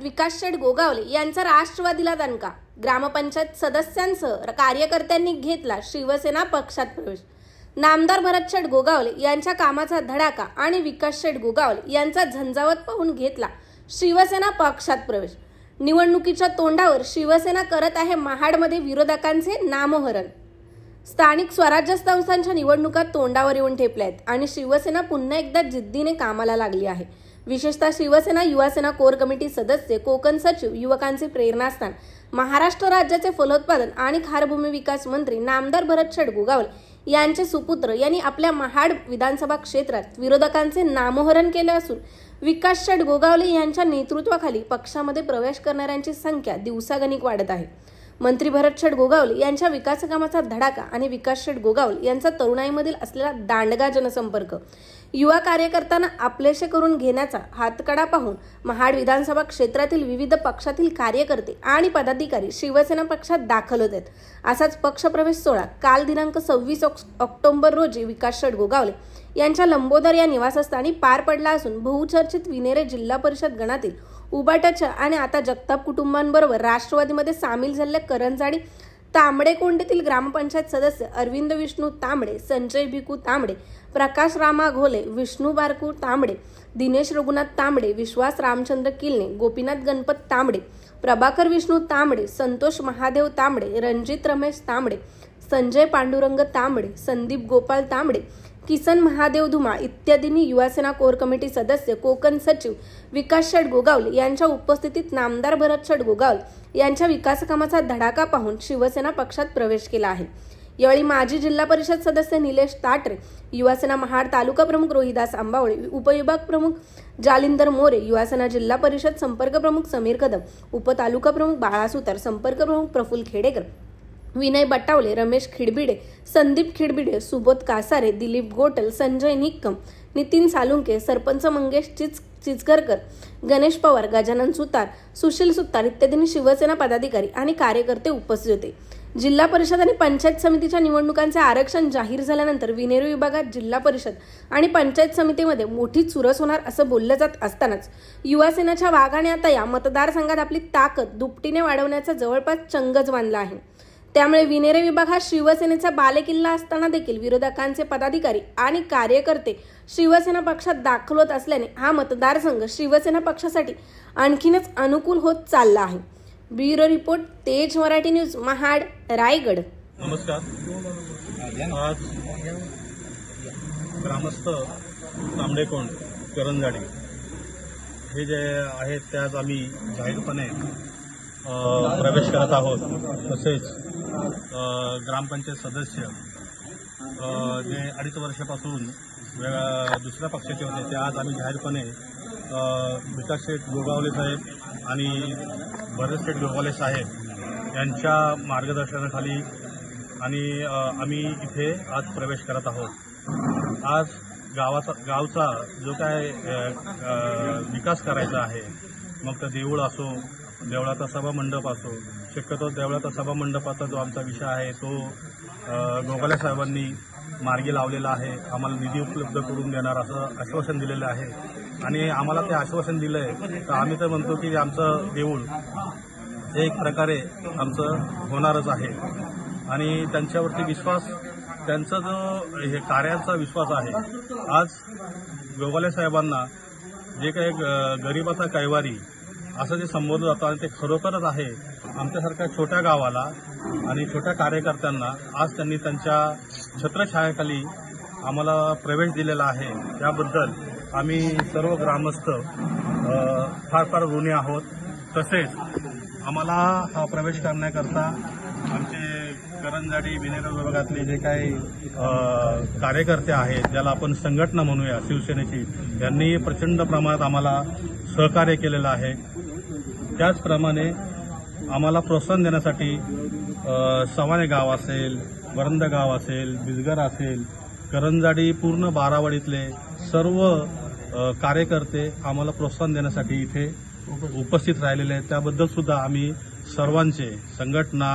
विकास शेठ गोगावले यांचा राष्ट्रवादीला दणका। ग्रामपंचायत सदस्यांसह कार्यकर्त्यांनी घेतला शिवसेना पक्षात प्रवेश। नामदार भरत शेठ गोगावले यांच्या कामाचा धडाका आणि विकास शेठ गोगावले यांचा झंझावत पाहून घेतला शिवसेना पक्षात प्रवेश। निवडणुकीच्या तोंडावर शिवसेना करत आहे महाडमध्ये विरोधकांचे नामोहरण। स्थानिक स्वराज्य संस्थांच्या निवडणुका तोंडावर येऊन ठेपल्या आहेत आणि शिवसेना पुन्हा एकदा जिद्दीने कामाला लागली आहे। विशेषतः शिवसेना युवासेना कोर कमिटी सदस्य, कोकण सचिव, युवकांचे प्रेरणास्थान, महाराष्ट्र राज्याचे फलोत्पादन आणि खारभूमी विकास मंत्री नामदार भरत शेठ गोगावले यांचे सुपुत्र यांनी आपल्या महाड विधानसभा क्षेत्रात विरोधकांचे नामोहरण केले असून विकास शेठ गोगावले यांच्या नेतृत्वाखाली पक्षामध्ये प्रवेश करणाऱ्यांची संख्या दिवसागणिक वाढत आहे। मंत्री भरत शेठ गोगावले यांच्या विकास कामाचा धडाका आणि विकास शेठ गोगावले यांचा तरुणाईमधील असलेला दांडगा जनसंपर्क, युवा कार्यकर्त्यांना आपलेसे करून घेण्याचा हातकडा पाहून महाड विधानसभा क्षेत्रातील विविध पक्षातील कार्यकर्ते आणि पदाधिकारी शिवसेना पक्षात दाखल होत आहेत। असाच पक्षप्रवेश सोहळा काल दिनांक 26 ऑक्टोबर रोजी विकास शेठ गोगावले यांच्या लंबोदर या निवासस्थानी पार पडला असून बहुचर्चित विनेरे जिल्हा परिषद गणातील उबाटाच्या आणि आता जगताप कुटुंबांबरोबर राष्ट्रवादीमध्ये सामील झालेल्या करंजाडी तांबडे कोंडीतील ग्रामपंचायत सदस्य अरविंद विष्णू तांबडे, संजय भिकू तांबडे, प्रकाश रामा घोले, विष्णू बारकू तांबडे, दिनेश रघुनाथ तांबडे, विश्वास रामचंद्र किल्ले, गोपीनाथ गणपत तांबडे, प्रभाकर विष्णू तांबडे, संतोष महादेव तांबडे, रणजित रमेश तांबडे, संजय पांडुरंग तांबडे, संदीप गोपाल तांबडे, किसन महादेव धुमाळ इत्यादींनी युवासेना कोर कमिटी सदस्य, कोकण सचिव विकास शेठ गोगावले यांच्या उपस्थितीत नामदार भरत शेठ गोगावले यांच्या विकास कामाचा धडाका पाहून शिवसेना पक्षात प्रवेश केला आहे। यावेळी माजी जिल्हा परिषद सदस्य निलेश ताटरे, युवासेना महाड तालुका प्रमुख रोहिदास आंबावळे, उपविभाग प्रमुख जालिंदर मोरे, युवासेना जिल्हा परिषद संपर्क प्रमुख समीर कदम, उपतालुका प्रमुख बाळा सुतार, संपर्क प्रमुख प्रफुल्ल खेडेकर, विनय बटावले, रमेश खिडबिडे, संदीप खिडबिडे, सुबोध कासारे, दिलीप गोटल, संजय निक्कम, नितीन सालुंके, सरपंच मंगेश चिचकरकर, गणेश पवार, गजानन सुतार, सुशील सुतार इत्यादींनी शिवसेना पदाधिकारी आणि कार्यकर्ते उपस्थित होते। जिल्हा परिषद आणि पंचायत समितीच्या निवडणुकांचे आरक्षण जाहीर झाल्यानंतर विनेरी विभागात जिल्हा परिषद आणि पंचायत समितीमध्ये मोठी चुरस होणार असं बोललं जात असतानाच युवासेनाच्या वाघाने आता या मतदारसंघात आपली ताकद दुपटीने वाढवण्याचा जवळपास चंगच बांधला आहे। त्यामुळे विनेरे विभाग हा शिवसेनेचा बालेकिल्ला असताना देखील विरोधकांचे पदाधिकारी आणि कार्यकर्ते शिवसेना पक्षात दाखल होत असल्याने हा मतदारसंघ शिवसेना पक्षासाठी आणखीनच अनुकूल होत चालला आहे। ब्युरो रिपोर्ट, तेज मराठी न्यूज, महाड, रायगड। नमस्कार। आज ग्रामस्थ तांबडेकोंड, करंजाडी हे जे आहेत त्यात आम्ही जाहीरपणे प्रवेश करत आहोत। तसेच ग्रामपंचायत सदस्य जे 2.5 वर्षापासून दुसऱ्या पक्षाचे होते ते आज आम्ही जाहीरपणे विकास शेठ गोगावले साहेब आणि भरत शेठ गोगावले साहेब यांच्या मार्गदर्शनाखाली आणि आम्ही इथे आज प्रवेश करत आहोत। आज गावचा जो काय विकास करायचा आहे, मग तर देऊळ असो, देवळाचा सभा मंडप असो, शक्यतो देवळाचा सभा मंडपाचा जो आमचा विषय आहे तो गोगावले साहेबांनी मार्गी लावलेला आहे। आम्हाला निधी उपलब्ध करून देणार असं आश्वासन दिलेलं आहे आणि आम्हाला ते आश्वासन दिलंय तर आम्ही तर म्हणतो की आमचं देऊळ हे एक प्रकारे आमचं होणारच आहे आणि त्यांच्यावरती विश्वास, त्यांचा जो हे कार्याचा विश्वास आहे। आज गोगावले साहेबांना जे काही गरिबाचा कैवारी असं जे संबोधलं जातं आणि ते खरोखरच आहे। आमच्यासारख्या छोट्या गावाला आणि छोट्या कार्यकर्त्यांना आज त्यांनी त्यांच्या छत्रछायाखाली आम्हाला प्रवेश दिलेला आहे। त्याबद्दल आम्ही सर्व ग्रामस्थ फार फार ऋणी आहोत। तसेच आम्हाला हा प्रवेश करण्याकरता आमचे करंजाडी विनेर विभागातले जे काही कार्यकर्ते आहेत, ज्याला आपण संघटना म्हणूया शिवसेनेची, यांनी प्रचंड प्रमाणात आम्हाला सहकार्य केलेलं आहे। त्याचप्रमाणे आम्हाला प्रोत्साहन देण्यासाठी सवाने गाव असेल, वरंद गाव असेल, बिजगर असेल, करंजाडी पूर्ण बारावाडीतले सर्व कार्यकर्ते आम्हाला प्रोत्साहन देण्यासाठी इथे उपस्थित राहिलेले आहेत। त्याबद्दल सुद्धा आम्ही सर्वांचे संघटना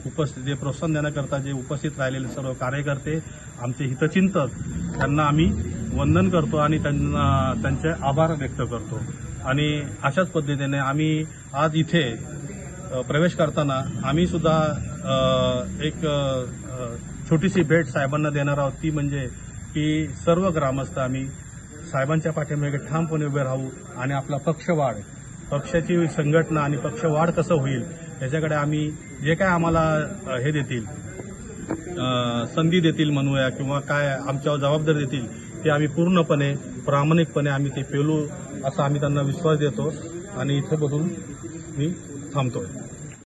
उपस्थित प्रोत्साहन देण्याकरता जे उपस्थित राहिलेले सर्व कार्यकर्ते, आमचे हितचिंतक, त्यांना आम्ही वंदन करतो आणि त्यांचे आभार व्यक्त करतो। आणि अशाच पद्धतीने आम्ही आज इथे प्रवेश करताना आम्ही सुद्धा एक छोटीशी भेट साहेबांना देणार आहोत, ती म्हणजे की सर्व ग्रामस्थ आम्ही साहेबांच्या पाठीमागे ठामपणे उभे राहू आणि आपला पक्षवाढ, पक्षाची संघटना आणि पक्षवाढ कसं होईल याच्याकडे आम्ही जे काय आम्हाला हे देतील, संधी देतील म्हणूया किंवा काय आमच्यावर जबाबदारी देतील ते आम्ही पूर्णपणे प्रामाणिकपणे आम्ही ते पेलू असा आम्ही त्यांना विश्वास देतो आणि इथे बघून मी थांबतो.